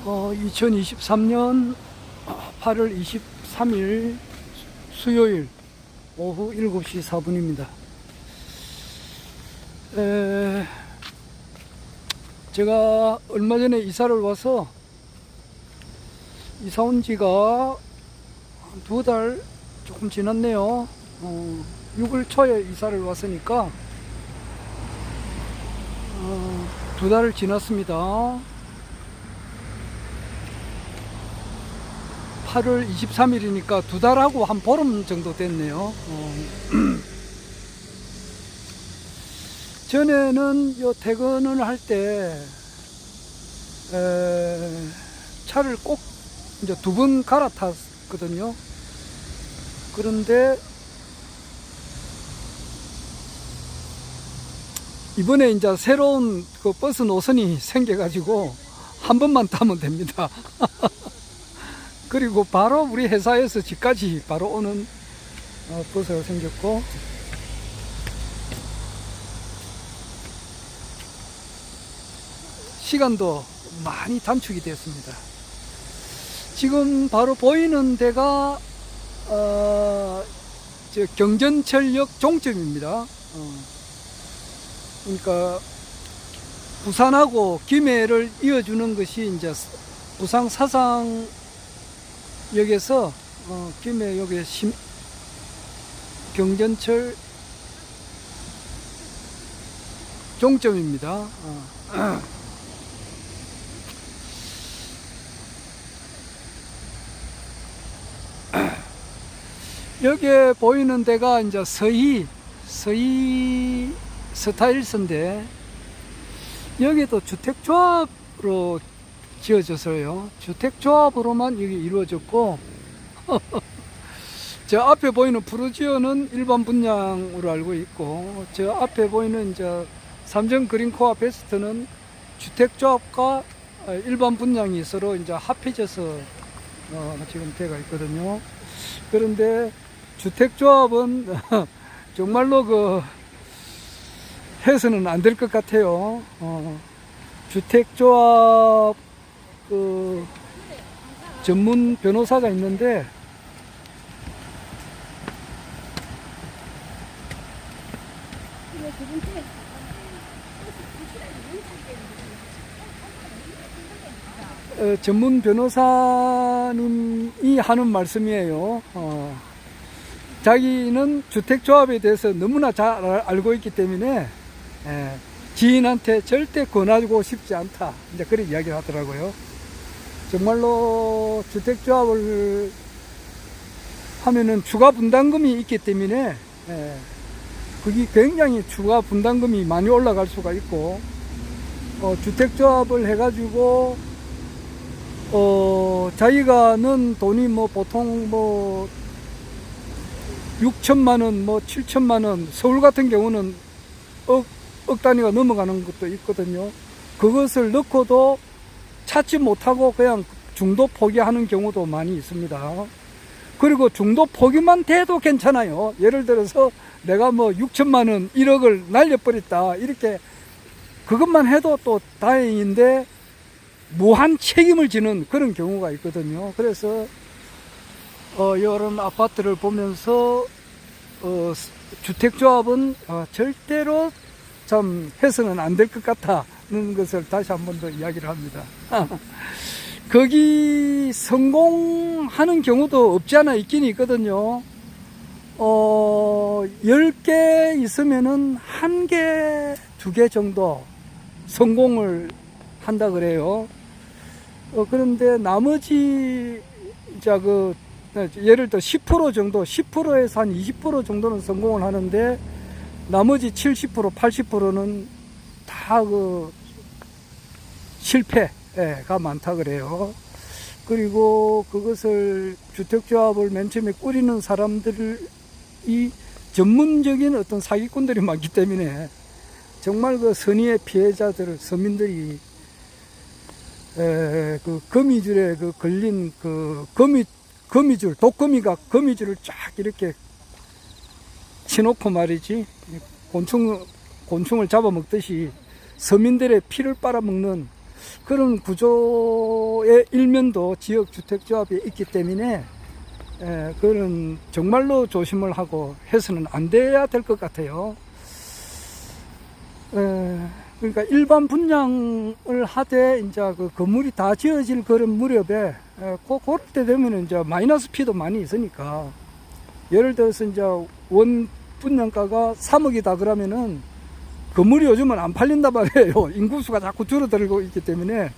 2023년 8월 23일 수요일 오후 7시 4분입니다. 제가 얼마 전에 이사를 와서 이사 온 지가 2달 조금 지났네요. 6월 초에 이사를 왔으니까 2달을 지났습니다. 8월 23일이니까 2달하고 한 보름 정도 됐네요. 전에는 요 퇴근을 할 때 차를 꼭 이제 2번 갈아탔거든요. 그런데 이번에 이제 새로운 그 버스 노선이 생겨가지고 한 번만 타면 됩니다. 그리고 바로 우리 회사에서 집까지 바로 오는 버스가 생겼고, 시간도 많이 단축이 됐습니다. 지금 바로 보이는 데가 경전철역 종점입니다. 그러니까 부산하고 김해를 이어주는 것이 이제 부산 사상역에서 김해역의 경전철 종점입니다. 여기에 보이는 데가 이제 서희 스타일스인데, 여기도 주택조합으로 지어져서요. 주택조합으로만 여기 이루어졌고, 저 앞에 보이는 푸르지오는 일반 분양으로 알고 있고, 저 앞에 보이는 이제 삼성 그린코아 베스트는 주택조합과 일반 분양이 서로 이제 합해져서 지금 돼가 있거든요. 그런데 주택조합은 정말로 해서는 안 될 것 같아요. 주택조합 전문 변호사가 있는데, 전문 변호사님이 하는 말씀이에요. 자기는 주택조합에 대해서 너무나 잘 알고 있기 때문에 지인한테 절대 권하고 싶지 않다, 이제 그런 이야기를 하더라고요. 정말로 주택조합을 하면은 추가 분담금이 있기 때문에 그게 굉장히 추가 분담금이 많이 올라갈 수가 있고, 주택조합을 해가지고 자기가 넣은 돈이 보통 6천만원, 7천만원, 서울 같은 경우는 억 단위가 넘어가는 것도 있거든요. 그것을 넣고도 찾지 못하고 그냥 중도 포기하는 경우도 많이 있습니다. 그리고 중도 포기만 돼도 괜찮아요. 예를 들어서 내가 6천만원, 1억을 날려버렸다, 이렇게 그것만 해도 또 다행인데, 무한 책임을 지는 그런 경우가 있거든요. 그래서 이런 아파트를 보면서 주택조합은 절대로 참 해서는 안 될 것 같다는 것을 다시 한 번 더 이야기를 합니다. 거기 성공하는 경우도 없지 않아 있긴 있거든요. 10개 있으면은 1개, 2개 정도 성공을 한다 그래요. 그런데 나머지 예를 들어 10% 정도, 10%에서 한 20% 정도는 성공을 하는데, 나머지 70%, 80%는 다 실패가 많다 그래요. 그리고 그것을 주택조합을 맨 처음에 꾸리는 사람들이 전문적인 어떤 사기꾼들이 많기 때문에, 정말 선의의 피해자들, 서민들이 거미줄에 걸린 거미줄, 독거미가 거미줄을 쫙 이렇게 치놓고 말이지, 곤충을 잡아먹듯이 서민들의 피를 빨아먹는 그런 구조의 일면도 지역주택조합에 있기 때문에 그런 정말로 조심을 하고 해서는 안 돼야 될 것 같아요. 그러니까 일반 분양을 하되 이제 그 건물이 다 지어질 그런 무렵에 그럴 때 되면 이제 마이너스 피도 많이 있으니까, 예를 들어서 이제 원 분양가가 3억이다 그러면은 건물이 요즘은 안 팔린단 말이에요. 인구수가 자꾸 줄어들고 있기 때문에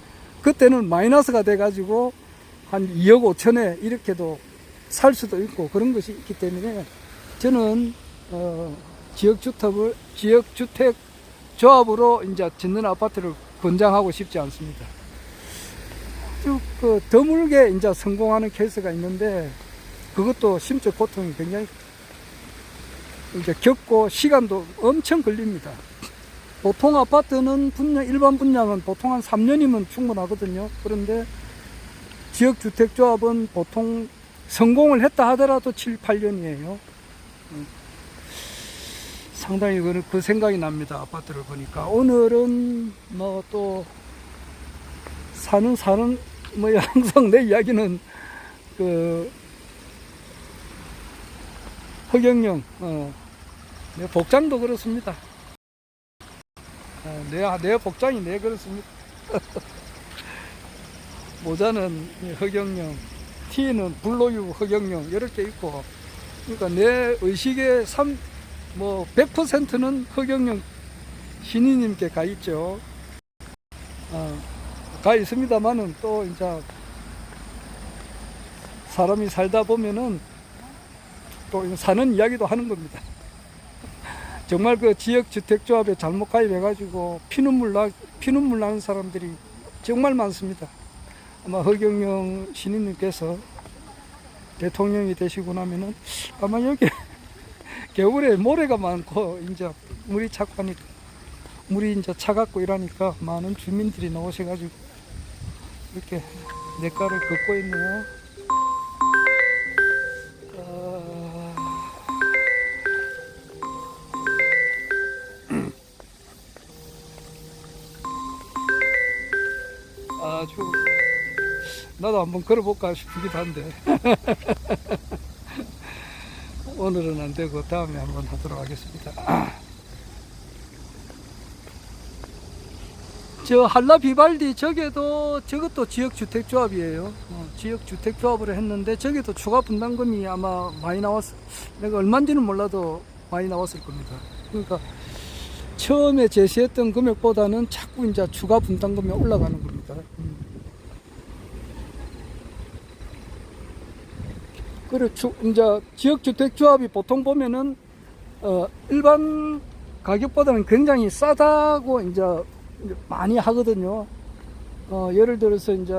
그때는 마이너스가 돼 가지고 한 2억 5천에 이렇게도 살 수도 있고 그런 것이 있기 때문에 저는 지역주택 조합으로 이제 짓는 아파트를 권장하고 싶지 않습니다. 쭉 드물게 이제 성공하는 케이스가 있는데, 그것도 심적 고통이 굉장히 이제 겪고 시간도 엄청 걸립니다. 보통 아파트는 일반 분양은 보통 한 3년이면 충분하거든요. 그런데 지역주택조합은 보통 성공을 했다 하더라도 7, 8년이에요. 상당히 그 생각이 납니다. 아파트를 보니까. 오늘은 뭐 또 사는 뭐 항상 내 이야기는 그 허경영 내 복장도 그렇습니다. 내 복장이 그렇습니다. 모자는 허경영, 티는 블로유 허경영 이렇게 있고, 그러니까 내 의식의 100%는 허경영 신인님께 가 있죠. 가 있습니다만은 또 이제 사람이 살다 보면은 또 사는 이야기도 하는 겁니다. 정말 그 지역주택조합에 잘못 가입해가지고 피눈물 나는 사람들이 정말 많습니다. 아마 허경영 신인님께서 대통령이 되시고 나면은 아마 여기 겨울에 모래가 많고 이제 물이 차고 하니까, 물이 이제 차갑고 이러니까 많은 주민들이 나오셔가지고 이렇게 냇가를 걷고 있네요. 아주 나도 한번 걸어볼까 싶기도 한데 오늘은 안 되고 다음에 한번 하도록 하겠습니다. 저 한라 비발디 저것도 지역주택조합이에요. 지역주택조합으로 했는데 저게도 추가 분담금이 아마 많이 내가 얼마인지는 몰라도 많이 나왔을 겁니다. 그러니까 처음에 제시했던 금액보다는 자꾸 이제 추가 분담금이 올라가는 겁니다. 그리고 이제 지역주택조합이 보통 보면은 일반 가격보다는 굉장히 싸다고 이제 많이 하거든요. 예를 들어서 이제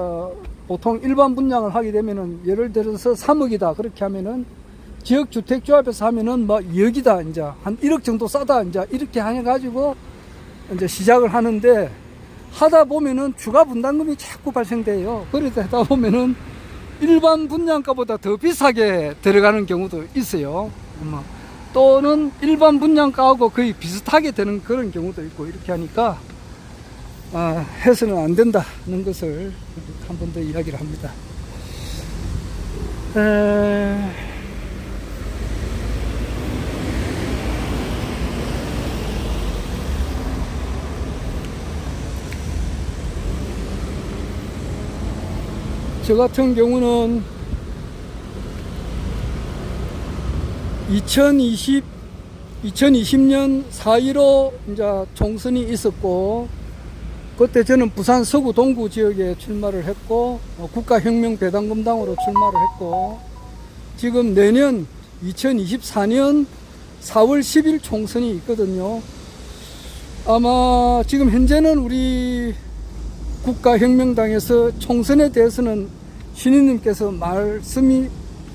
보통 일반 분양을 하게 되면은 예를 들어서 3억이다 그렇게 하면은 지역주택조합에서 하면은 뭐 2억이다, 이제 한 1억 정도 싸다, 이제 이렇게 해가지고 이제 시작을 하는데, 하다 보면은 추가 분담금이 자꾸 발생돼요. 그러다 하다 보면은 일반 분양가보다 더 비싸게 들어가는 경우도 있어요. 또는 일반 분양가하고 거의 비슷하게 되는 그런 경우도 있고, 이렇게 하니까 해서는 안 된다는 것을 한 번 더 이야기를 합니다. 저 같은 경우는 2020년 4.15 이제 총선이 있었고, 그때 저는 부산 서구 동구 지역에 출마를 했고, 국가혁명배당금당으로 출마를 했고, 지금 내년 2024년 4월 10일 총선이 있거든요. 아마 지금 현재는 우리 국가혁명당에서 총선에 대해서는 신인님께서 말씀이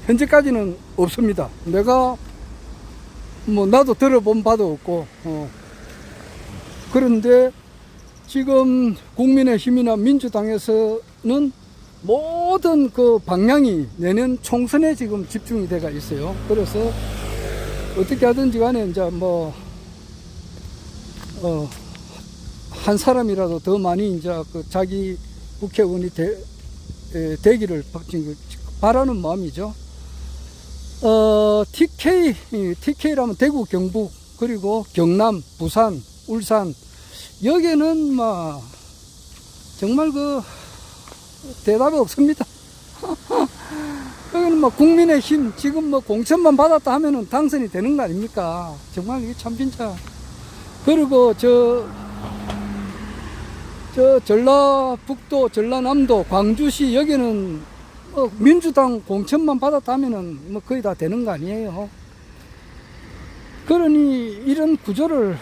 현재까지는 없습니다. 내가 나도 들어본 바도 없고, 그런데 지금 국민의힘이나 민주당에서는 모든 그 방향이 내년 총선에 지금 집중이 돼가 있어요. 그래서 어떻게 하든지 간에 이제 한 사람이라도 더 많이 이제 그 자기 국회의원이 되기를 바라는 마음이죠. TK라면 대구, 경북, 그리고 경남, 부산, 울산, 여기는 막 정말 그 대답이 없습니다. 여기는 뭐 국민의힘 지금 뭐 공천만 받았다 하면은 당선이 되는 거 아닙니까? 정말 이게 참 진짜. 그리고 저 전라북도, 전라남도, 광주시 여기는 민주당 공천만 받았다 하면은 뭐 거의 다 되는 거 아니에요. 그러니 이런 구조를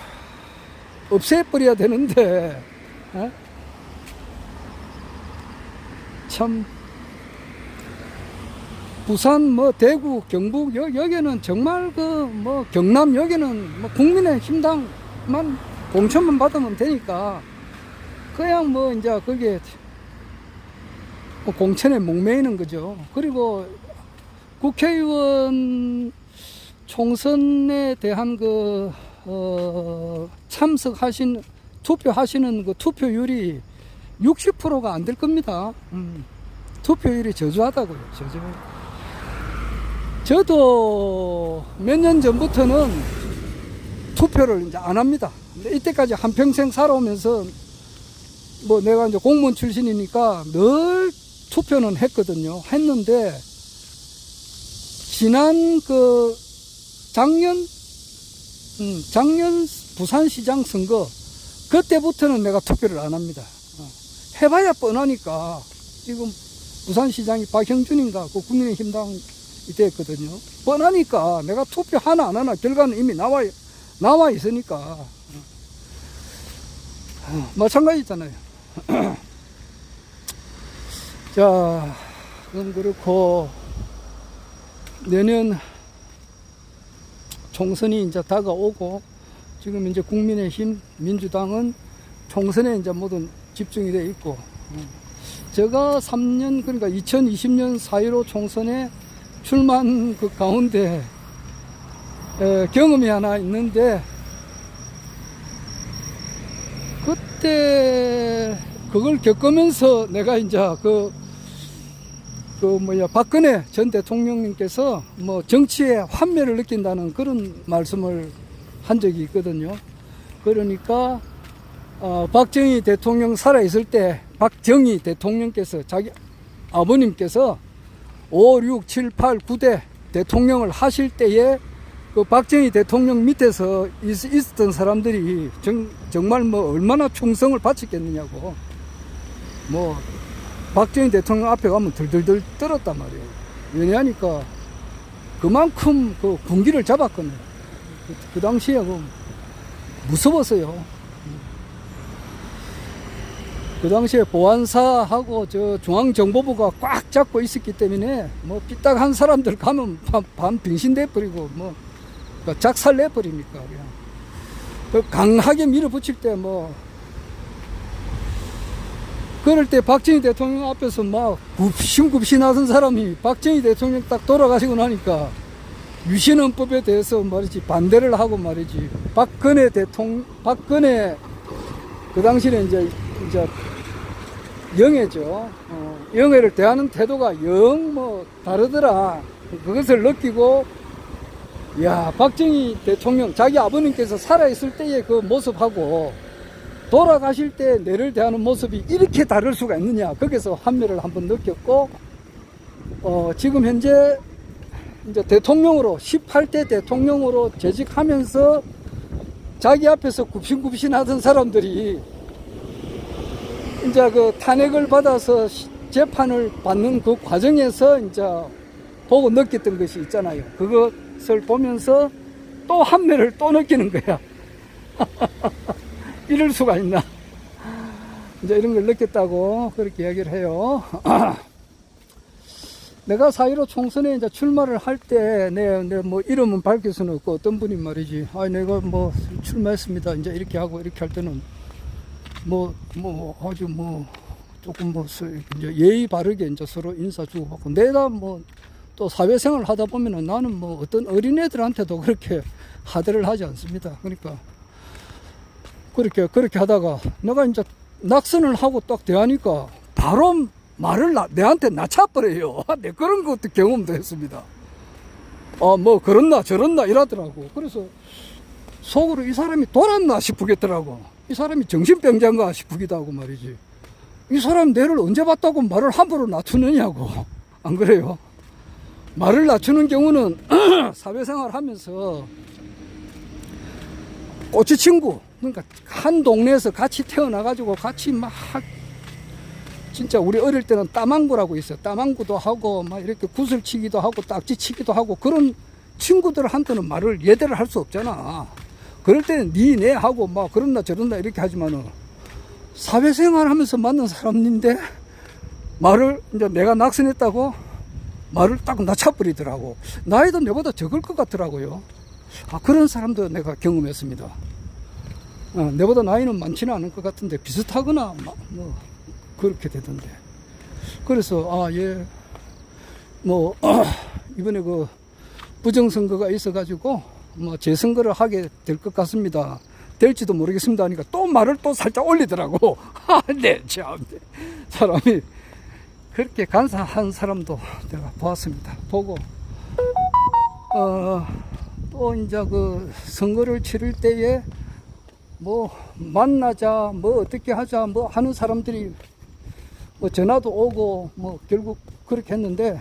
없애버려야 되는데, 참, 부산, 뭐, 대구, 경북, 여기는 정말 경남, 여기는 뭐 국민의힘당만 공천만 받으면 되니까, 그냥 뭐, 이제 그게 공천에 목매이는 거죠. 그리고 국회의원 총선에 대한 투표하시는 그 투표율이 60%가 안 될 겁니다. 투표율이 저조하다고요. 저도 몇 년 전부터는 투표를 이제 안 합니다. 근데 이때까지 한평생 살아오면서 뭐 내가 이제 공무원 출신이니까 늘 투표는 했는데 지난 작년 부산시장 선거 그때부터는 내가 투표를 안 합니다. 해봐야 뻔하니까. 지금 부산시장이 박형준인가 그 국민의힘당이 됐거든요. 뻔하니까 내가 투표 하나 안 하나 결과는 이미 나와 있으니까 마찬가지잖아요. 자, 그럼 그렇고 내년 총선이 이제 다가오고 지금 이제 국민의힘, 민주당은 총선에 이제 모든 집중이 돼 있고, 제가 3년, 그러니까 2020년 4.15 총선에 출마한 그 가운데 경험이 하나 있는데, 그때 그걸 겪으면서 내가 이제 박근혜 전 대통령님께서 뭐 정치에 환멸을 느낀다는 그런 말씀을 한 적이 있거든요. 그러니까 박정희 대통령 살아있을 때 박정희 대통령께서 자기 아버님께서 5, 6, 7, 8, 9대 대통령을 하실 때에 그 박정희 대통령 밑에서 있었던 사람들이 정말 뭐 얼마나 충성을 바쳤겠느냐고, 뭐 박정희 대통령 앞에 가면 들들들 떨었단 말이에요. 왜냐하니까 그만큼 그 군기를 잡았거든요. 그 당시에 무서웠어요. 그 당시에 보안사하고 저 중앙정보부가 꽉 잡고 있었기 때문에 뭐 삐딱한 사람들 가면 반 병신돼 버리고 뭐 작살 내 버리니까 그냥 그 강하게 밀어붙일 때 뭐 그럴 때 박정희 대통령 앞에서 막 굽신굽신하던 사람이 박정희 대통령 딱 돌아가시고 나니까 유신헌법에 대해서 말이지 반대를 하고 말이지, 박근혜 그 당시에 이제 영예죠. 영예를 대하는 태도가 영 뭐 다르더라. 그것을 느끼고, 야, 박정희 대통령 자기 아버님께서 살아있을 때의 그 모습하고 돌아가실 때 내를 대하는 모습이 이렇게 다를 수가 있느냐, 거기서 환멸을 한번 느꼈고, 지금 현재 이제 대통령으로 18대 대통령으로 재직하면서 자기 앞에서 굽신굽신 하던 사람들이 이제 그 탄핵을 받아서 재판을 받는 그 과정에서 이제 보고 느꼈던 것이 있잖아요. 그것을 보면서 또 환멸을 또 느끼는 거야. 이럴 수가 있나. 이제 이런 걸 느꼈다고 그렇게 이야기를 해요. 내가 4.15 총선에 이제 출마를 할 때, 내 뭐 이름은 밝힐 수는 없고, 어떤 분이 말이지, 내가 뭐 출마했습니다. 이제 이렇게 하고 이렇게 할 때는 아주 조금 이제 예의 바르게 이제 서로 인사 주고받고, 내가 또 사회생활을 하다 보면은 나는 어떤 어린애들한테도 그렇게 하대를 하지 않습니다. 그러니까 그렇게 하다가 내가 이제 낙선을 하고 딱 대하니까 바로 말을 내한테 낮춰버려요. 내 그런 것도 경험도 했습니다. 뭐 그렇나 저렇나 이러더라고. 그래서 속으로 이 사람이 돌았나 싶겠더라고. 이 사람이 정신병자인가 싶기도 하고 말이지. 이 사람 내를 언제 봤다고 말을 함부로 낮추느냐고. 안 그래요? 말을 낮추는 경우는 사회생활 하면서 꼬치 친구, 그러니까 한 동네에서 같이 태어나가지고 같이 막 진짜 우리 어릴 때는 따망구라고 있어요. 따망구도 하고 막 이렇게 구슬치기도 하고 딱지치기도 하고 그런 친구들한테는 말을 예대를 할 수 없잖아. 그럴 때는 니, 내 하고 막 그런다 저런다 이렇게 하지만은 사회생활 하면서 만난 사람인데 말을 이제 내가 낙선했다고 말을 딱 낮춰버리더라고. 나이도 내보다 적을 것 같더라고요. 그런 사람도 내가 경험했습니다. 내보다 나이는 많지는 않을 것 같은데 비슷하거나 뭐 그렇게 되던데. 그래서 예, 뭐 이번에 그 부정선거가 있어가지고 뭐 재선거를 하게 될 것 같습니다. 될지도 모르겠습니다 하니까 또 말을 또 살짝 올리더라고. 네, 참 사람이 그렇게 간사한 사람도 내가 보았습니다. 보고 또 이제 그 선거를 치를 때에 뭐 만나자 뭐 어떻게 하자 뭐 하는 사람들이 뭐 전화도 오고 뭐 결국 그렇게 했는데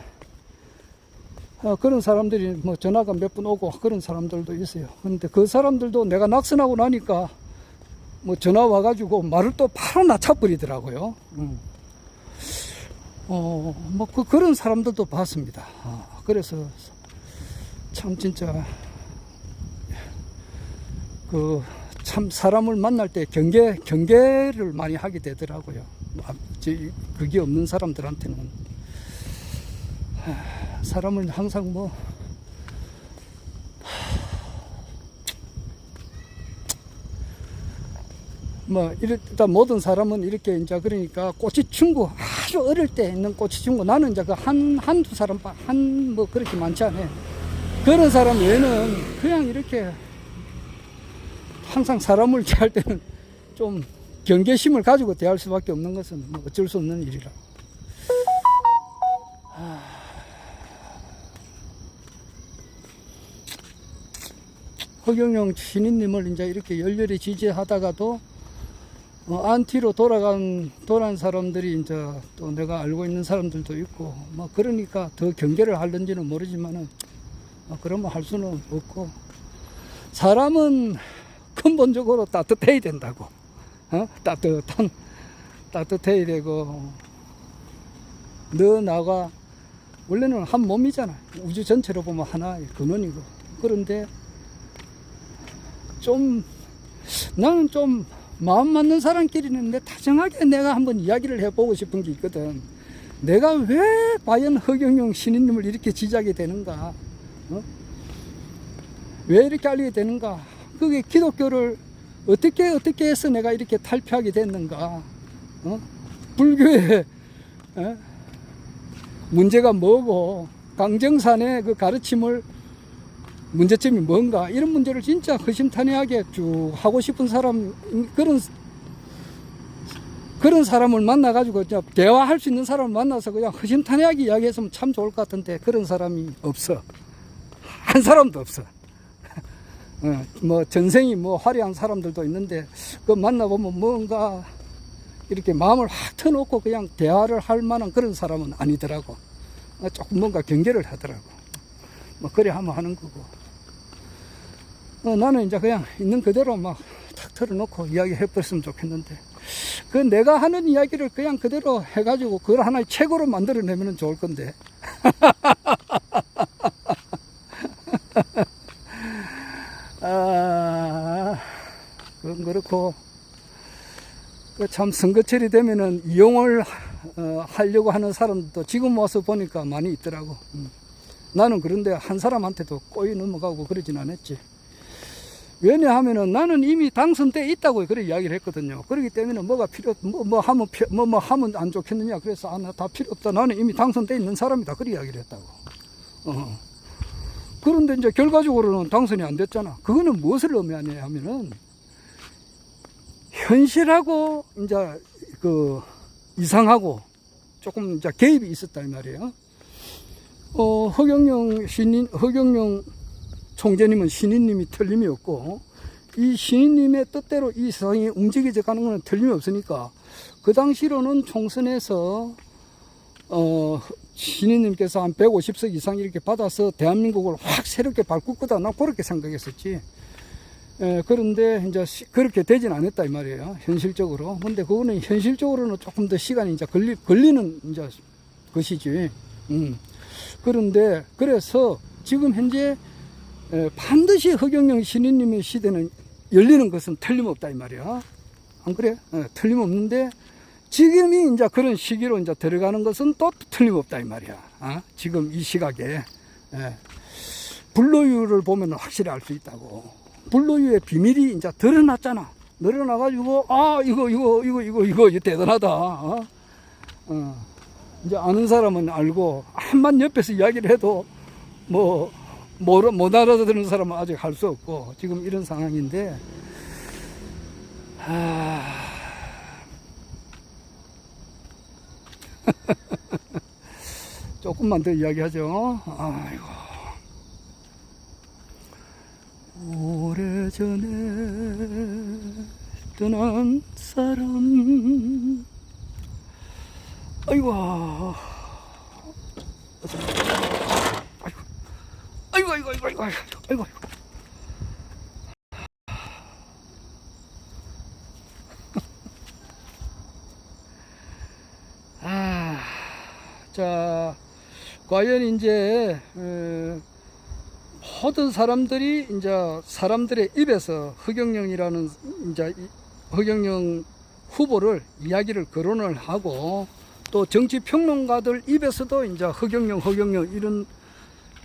그런 사람들이 뭐 전화가 몇 분 오고 그런 사람들도 있어요. 그런데 그 사람들도 내가 낙선하고 나니까 뭐 전화 와가지고 말을 또 바로 낮춰버리더라고요. 뭐 그런 사람들도 봤습니다. 그래서 참 진짜 그 참 사람을 만날 때 경계를 많이 하게 되더라고요. 그게 없는 사람들한테는 사람을 항상 일단 모든 사람은 이렇게 이제 그러니까 꼬치 친구 아주 어릴 때 있는 꼬치 친구 나는 이제 그 한두 사람 뭐 그렇게 많지 않아요. 그런 사람 외에는 그냥 이렇게 항상 사람을 대할 때는 좀 경계심을 가지고 대할 수밖에 없는 것은 뭐 어쩔 수 없는 일이라. 허경영 신인님을 이제 이렇게 열렬히 지지하다가도 안티로 돌아간 사람들이 이제 또 내가 알고 있는 사람들도 있고 뭐 그러니까 더 경계를 하는지는 모르지만은 그러면 할 수는 없고 사람은 근본적으로 따뜻해야 된다고. 따뜻해야 되고 너 나가 원래는 한 몸이잖아. 우주 전체로 보면 하나의 근원이고. 그런데 나는 좀 마음 맞는 사람끼리는 다정하게 내가 한번 이야기를 해보고 싶은 게 있거든. 내가 왜 과연 허경영 신인님을 이렇게 지지하게 되는가? 왜 이렇게 알리게 되는가? 그게 기독교를 어떻게 해서 내가 이렇게 탈피하게 됐는가? 불교의 문제가 뭐고, 강정산의 그 가르침을 문제점이 뭔가, 이런 문제를 진짜 허심탄회하게 쭉 하고 싶은 사람, 그런 사람을 만나가지고 대화할 수 있는 사람을 만나서 그냥 허심탄회하게 이야기했으면 참 좋을 것 같은데 그런 사람이 없어. 한 사람도 없어. 뭐 전생이 뭐 화려한 사람들도 있는데 그 만나보면 뭔가 이렇게 마음을 확 터놓고 그냥 대화를 할 만한 그런 사람은 아니더라고. 조금 뭔가 경계를 하더라고. 뭐 그래 하면 하는 거고. 나는 이제 그냥 있는 그대로 막 탁 털어놓고 이야기해버렸으면 좋겠는데 그 내가 하는 이야기를 그냥 그대로 해가지고 그걸 하나의 책으로 만들어내면 좋을 건데. 그건 그렇고, 참 선거철이 되면은 이용을 하려고 하는 사람도 지금 와서 보니까 많이 있더라고. 나는 그런데 한 사람한테도 꼬이 넘어가고 그러진 않았지. 왜냐하면은 나는 이미 당선돼 있다고 그래 이야기를 했거든요. 그렇기 때문에 뭐가 뭐 하면 안 좋겠느냐. 그래서 나 다 필요 없다. 나는 이미 당선돼 있는 사람이다. 그래 이야기를 했다고. 그런데 이제 결과적으로는 당선이 안 됐잖아. 그거는 무엇을 의미하냐 하면은 현실하고 이제 그 이상하고 조금 이제 개입이 있었다 이 말이에요. 허경영 총재님은 신인님이 틀림이 없고, 이 신인님의 뜻대로 이 세상이 움직여져 가는 것은 틀림이 없으니까, 그 당시로는 총선에서 신인님께서 한 150석 이상 이렇게 받아서 대한민국을 확 새롭게 바꿀 거다, 나 그렇게 생각했었지. 그런데 이제 그렇게 되진 않았다 이 말이에요, 현실적으로. 근데 그거는 현실적으로는 조금 더 시간이 이제 걸리는 이제 것이지. 그런데 그래서 지금 현재 반드시 허경영 신인님의 시대는 열리는 것은 틀림없다 이 말이야. 안 그래? 틀림없는데 지금이 이제 그런 시기로 이제 들어가는 것은 또 틀림없다 이 말이야. 지금 이 시각에 불로유를 보면 확실히 알 수 있다고. 불로유의 비밀이 이제 드러났잖아. 드러나가지고 이거 대단하다. 이제 아는 사람은 알고, 한만 옆에서 이야기를 해도 못 알아듣는 사람은 아직 할 수 없고, 지금 이런 상황인데, 조금만 더 이야기하죠. 아이고. 오래전에 떠난 사람, 아이고, 아이고. 자, 과연 이제 모든 사람들이 이제 사람들의 입에서 허경영이라는 이제 허경영 후보를 이야기를 거론을 하고, 또 정치 평론가들 입에서도 이제 허경영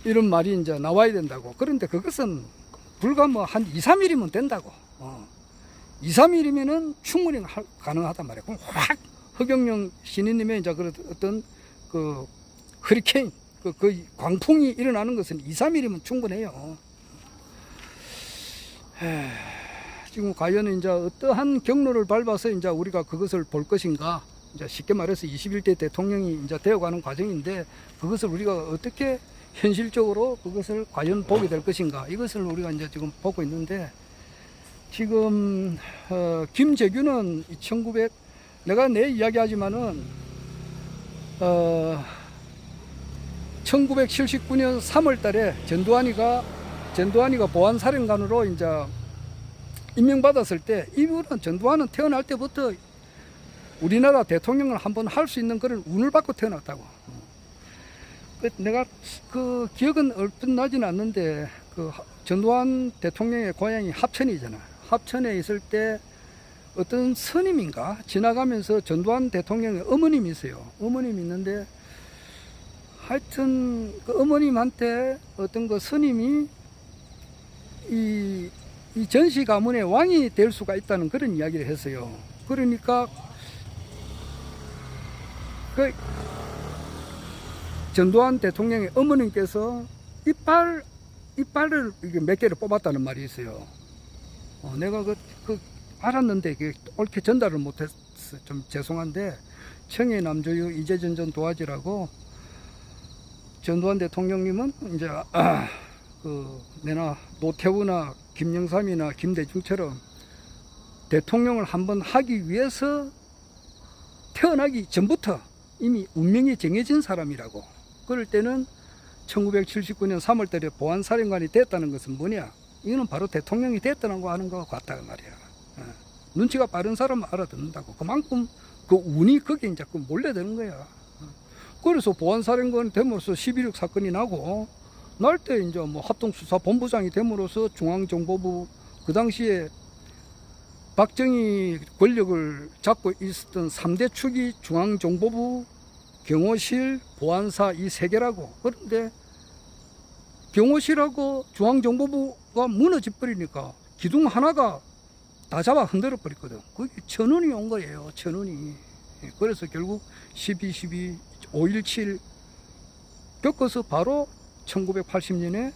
이런 말이 이제 나와야 된다고. 그런데 그것은 불과 뭐 한 2, 3일이면 된다고. 2, 3일이면은 충분히 가능하단 말이야. 그럼 확 허경영 신인님의 이제 그런 어떤 그 허리케인, 그 광풍이 일어나는 것은 2, 3일이면 충분해요. 지금 과연 이제 어떠한 경로를 밟아서 이제 우리가 그것을 볼 것인가. 이제 쉽게 말해서 21대 대통령이 이제 되어가는 과정인데, 그것을 우리가 어떻게 현실적으로 그것을 과연 보게 될 것인가. 이것을 우리가 이제 지금 보고 있는데, 지금 김재규는 내가 내 이야기하지만은 1979년 3월 달에 전두환이가 보안사령관으로 이제 임명받았을 때, 이분은 전두환은 태어날 때부터 우리나라 대통령을 한번 할 수 있는 그런 운을 받고 태어났다고. 내가 그 기억은 얼핏 나지는 않는데, 그 전두환 대통령의 고향이 합천이잖아. 합천에 있을 때 어떤 스님인가 지나가면서 전두환 대통령의 어머님이 있어요. 어머님이 있는데, 하여튼 그 어머님한테 어떤 그 스님이 이 전시 가문의 왕이 될 수가 있다는 그런 이야기를 했어요. 그러니까 그 전두환 대통령의 어머님께서 이빨을 몇 개를 뽑았다는 말이 있어요. 내가 그 알았는데 옳게 전달을 못했어. 좀 죄송한데, 청해 남조유 이재전 전 도화지라고, 전두환 대통령님은 이제 내나 노태우나 김영삼이나 김대중처럼 대통령을 한번 하기 위해서 태어나기 전부터 이미 운명이 정해진 사람이라고. 그럴 때는 1979년 3월 달에 보안사령관이 됐다는 것은 뭐냐? 이거는 바로 대통령이 됐다는 거 하는 것 같다 말이야. 눈치가 빠른 사람은 알아듣는다고. 그만큼 그 운이 거기에 이제 몰려드는 거야. 그래서 보안사령관이 됨으로써 11.6 사건이 나고, 날 때 이제 뭐 합동수사본부장이 됨으로써 중앙정보부, 그 당시에 박정희 권력을 잡고 있었던 3대 축이 중앙정보부, 경호실, 보안사 이 세 개라고. 그런데 경호실하고 중앙정보부가 무너져 버리니까 기둥 하나가 다 잡아 흔들어 버렸거든. 그게 천운이 온 거예요, 천운이. 그래서 결국 12.12, 5.17 겪어서 바로 1980년에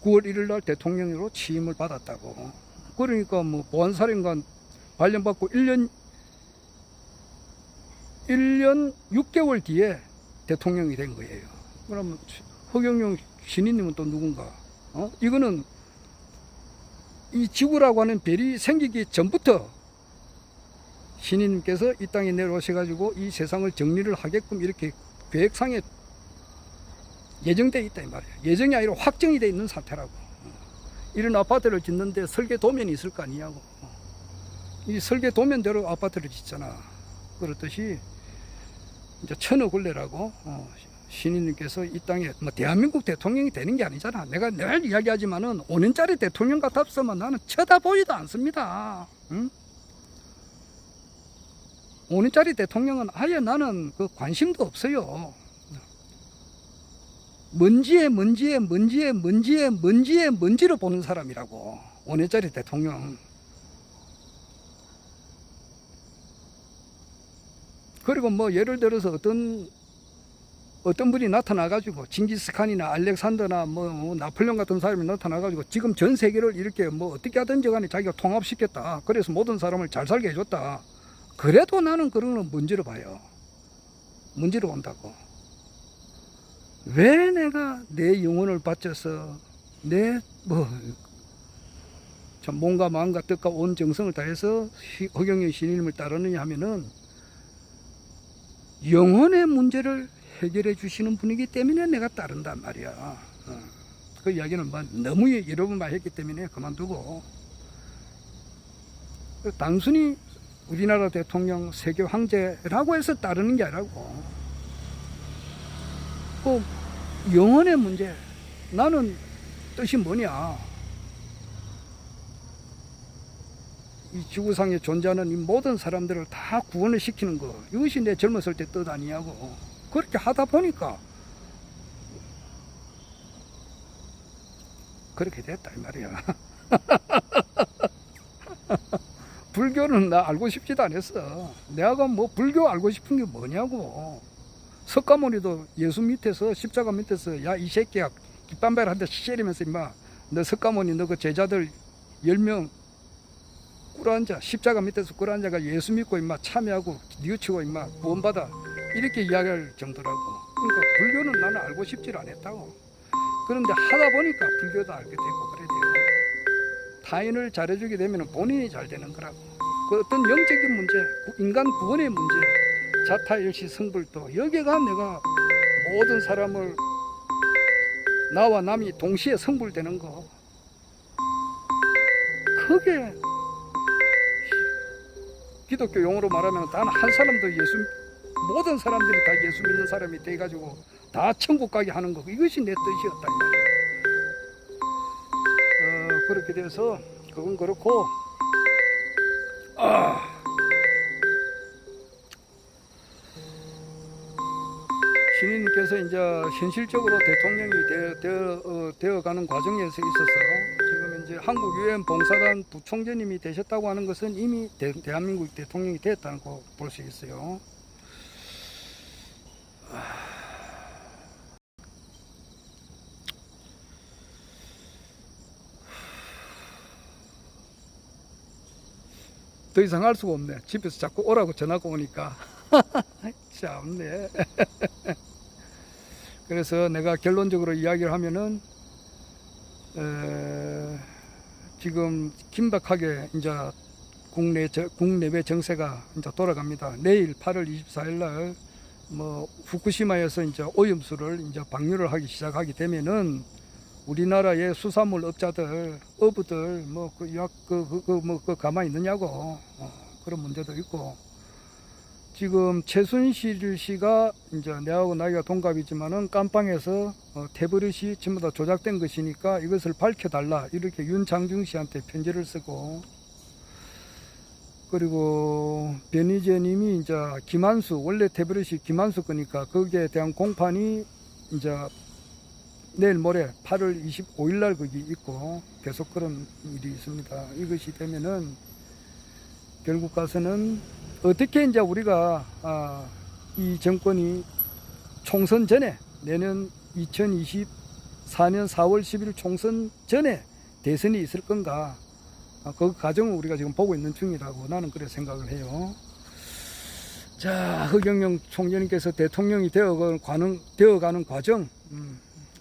9월 1일 날 대통령으로 취임을 받았다고. 그러니까 뭐 보안사령관 발령받고 1년 6개월 뒤에 대통령이 된 거예요. 그러면 허경영 신인님은 또 누군가? 이거는 이 지구라고 하는 별이 생기기 전부터 신인님께서 이 땅에 내려오셔가지고 이 세상을 정리를 하게끔 이렇게 계획상에 예정되어 있다 이 말이에요. 예정이 아니라 확정이 되어 있는 사태라고. 이런 아파트를 짓는데 설계 도면이 있을 거 아니냐고. 이 설계 도면대로 아파트를 짓잖아. 그렇듯이 이제 천어굴레라고 신인님께서 이 땅에 뭐 대한민국 대통령이 되는 게 아니잖아. 내가 늘 이야기하지만은 5년짜리 대통령 같았으면 나는 쳐다보지도 않습니다. 응? 5년짜리 대통령은 아예 나는 그 관심도 없어요. 먼지에 먼지로 보는 사람이라고. 5년짜리 대통령. 그리고 뭐 예를 들어서 어떤 분이 나타나가지고 징기스칸이나 알렉산더나 뭐 나폴레옹 같은 사람이 나타나가지고 지금 전 세계를 이렇게 뭐 어떻게 하든지 간에 자기가 통합시켰다. 그래서 모든 사람을 잘 살게 해줬다. 그래도 나는 그런 건 문제로 봐요. 문제로 본다고. 왜 내가 내 영혼을 바쳐서 참 몸과 마음과 뜻과 온 정성을 다해서 허경영 신임을 따르느냐 하면은 영혼의 문제를 해결해 주시는 분이기 때문에 내가 따른단 말이야. 그 이야기는 너무 여러 번 말 했기 때문에 그만두고, 단순히 우리나라 대통령 세계 황제라고 해서 따르는 게 아니라고. 그 영혼의 문제, 나는 뜻이 뭐냐? 이 지구상에 존재하는 이 모든 사람들을 다 구원을 시키는 거, 이것이 내 젊었을 때 뜻 아니냐고. 그렇게 하다 보니까 그렇게 됐다 이 말이야. 불교는 나 알고 싶지도 않았어. 내가 뭐 불교 알고 싶은 게 뭐냐고. 석가모니도 예수 밑에서, 십자가 밑에서, 야 이 새끼야 깃밤배를 한 대 시리면서 임마, 너 석가모니 너 그 제자들 10명 꿇어앉아, 십자가 밑에서 꿇어앉아가 예수 믿고 임마 참여하고 뉘우치고 임마 구원받아, 이렇게 이야기할 정도라고. 그러니까 불교는 나는 알고 싶지 않았다고. 그런데 하다 보니까 불교도 알게 되고 그래야 돼요. 타인을 잘해주게 되면 본인이 잘 되는 거라고. 그 어떤 영적인 문제, 인간 구원의 문제, 자타일시 성불도, 여기가 내가 모든 사람을, 나와 남이 동시에 성불되는 거, 그게 기독교 용어로 말하면 단 한 사람도 모든 사람들이 다 예수 믿는 사람이 돼가지고 다 천국 가게 하는 거, 이것이 내 뜻이었다 이 말이야. 그렇게 돼서 그건 그렇고, 신인님께서 이제 현실적으로 대통령이 되어가는 과정에서 있어서 지금 이제 한국 유엔 봉사단 부총재님이 되셨다고 하는 것은 이미 대한민국 대통령이 되었다고 볼 수 있어요. 더 이상 할 수가 없네. 집에서 자꾸 오라고 전화가 오니까. 참네. 그래서 내가 결론적으로 이야기를 하면은, 지금 긴박하게 이제 국내외 정세가 이제 돌아갑니다. 내일 8월 24일 날 뭐 후쿠시마에서 이제 오염수를 이제 방류를 하기 시작하게 되면은 우리나라의 수산물 업자들, 어부들 그 가만히 있느냐고. 그런 문제도 있고, 지금 최순실 씨가 이제 내하고 나이가 동갑이지만은 깜빵에서 태블릿이 전부 다 조작된 것이니까 이것을 밝혀달라, 이렇게 윤장중 씨한테 편지를 쓰고, 그리고 변희재님이 이제 김한수, 원래 태블릿이 김한수 거니까 거기에 대한 공판이 이제 내일 모레 8월 25일 날 거기 있고, 계속 그런 일이 있습니다. 이것이 되면은 결국 가서는 어떻게 이제 우리가 이 정권이 총선 전에, 내년 2024년 4월 10일 총선 전에 대선이 있을 건가, 그 과정을 우리가 지금 보고 있는 중이라고 나는 그렇게 생각을 해요. 자, 허경영 총재님께서 대통령이 되어가는 과정,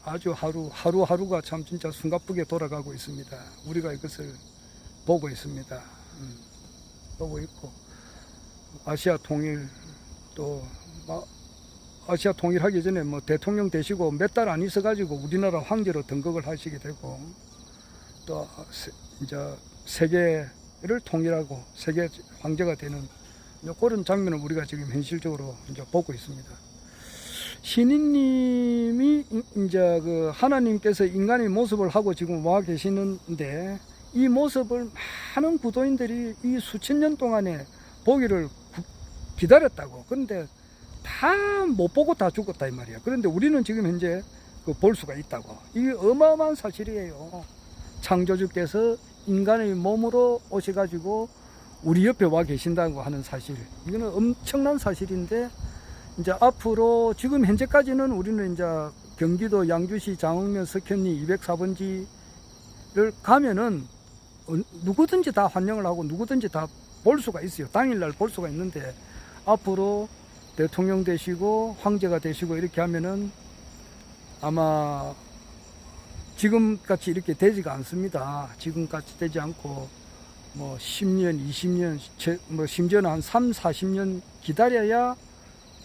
아주 하루하루가 참 진짜 숨가쁘게 돌아가고 있습니다. 우리가 이것을 보고 있습니다. 보고 있고, 아시아 통일, 또, 아시아 통일하기 전에 뭐 대통령 되시고 몇 달 안 있어가지고 우리나라 황제로 등극을 하시게 되고, 또, 이제 세계를 통일하고 세계 황제가 되는 그런 장면을 우리가 지금 현실적으로 이제 보고 있습니다. 신인님이 이제 그 하나님께서 인간의 모습을 하고 지금 와 계시는데 이 모습을 많은 구도인들이 이 수천 년 동안에 보기를 기다렸다고. 그런데 다 못 보고 다 죽었다 이 말이야. 그런데 우리는 지금 현재 볼 수가 있다고. 이게 어마어마한 사실이에요. 창조주께서 인간의 몸으로 오셔가지고 우리 옆에 와 계신다고 하는 사실, 이거는 엄청난 사실인데, 이제 앞으로 지금 현재까지는 우리는 이제 경기도 양주시 장흥면 석현리 204번지를 가면은 누구든지 다 환영을 하고 누구든지 다 볼 수가 있어요. 당일날 볼 수가 있는데, 앞으로 대통령 되시고 황제가 되시고 이렇게 하면은 아마 지금같이 이렇게 되지가 않습니다. 지금같이 되지 않고 뭐 10년, 20년, 뭐 심지어는 한 3, 40년 기다려야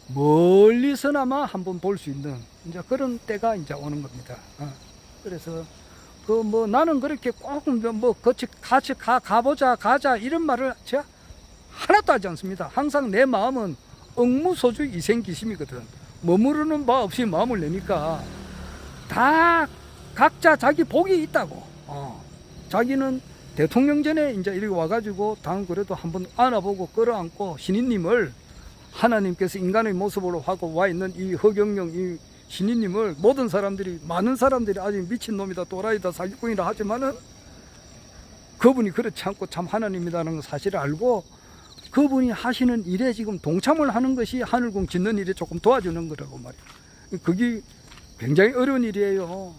멀리서나마 한번 볼 수 있는 이제 그런 때가 이제 오는 겁니다. 그래서 그 뭐 나는 그렇게 꼭 뭐 같이 가자 이런 말을 제가 하나도 하지 않습니다. 항상 내 마음은 억무소주 이생기심이거든. 머무르는 바 없이 마음을 내니까 다 각자 자기 복이 있다고. 자기는 대통령 전에 이제 이렇게 와가지고 당 그래도 한번 안아보고 끌어안고 신인님을 하나님께서 인간의 모습으로 하고 와 있는 이 허경영 이 신인님을 모든 사람들이 많은 사람들이 아직 미친놈이다 또라이다 사기꾼이다 하지만은 그분이 그렇지 않고 참 하나님이라는 사실을 알고 그분이 하시는 일에 지금 동참을 하는 것이 하늘궁 짓는 일에 조금 도와주는 거라고 말이에요. 그게 굉장히 어려운 일이에요.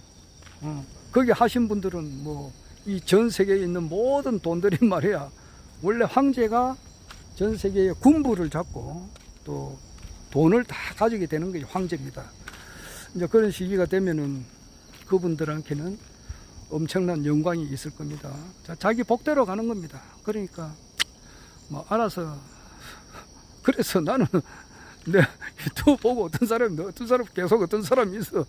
거기 하신 분들은 뭐 이 전 세계에 있는 모든 돈들이 말이야 원래 황제가 전 세계의 군부를 잡고 또 돈을 다 가지게 되는 게 황제입니다. 이제 그런 시기가 되면은 그분들한테는 엄청난 영광이 있을 겁니다. 자, 자기 복대로 가는 겁니다. 그러니까 뭐 알아서 그래서 나는 내 유튜브 보고 어떤 사람 계속 어떤 사람이 있어.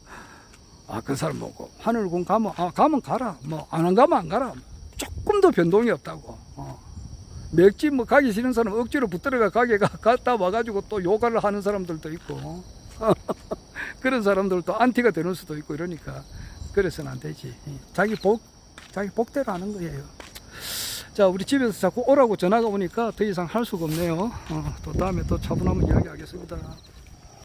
그 사람 보고 하늘궁 가면 가면 가라. 뭐 안 가면 안 가라. 조금도 변동이 없다고. 맥집 뭐 가기 싫은 사람 억지로 붙들어가 가게 갔다 와가지고 또 요가를 하는 사람들도 있고 그런 사람들도 안티가 되는 수도 있고 이러니까 그래서는 안 되지. 자기 복대로 하는 거예요. 자, 우리 집에서 자꾸 오라고 전화가 오니까 더 이상 할 수가 없네요. 또 다음에 또 차분하면 이야기하겠습니다.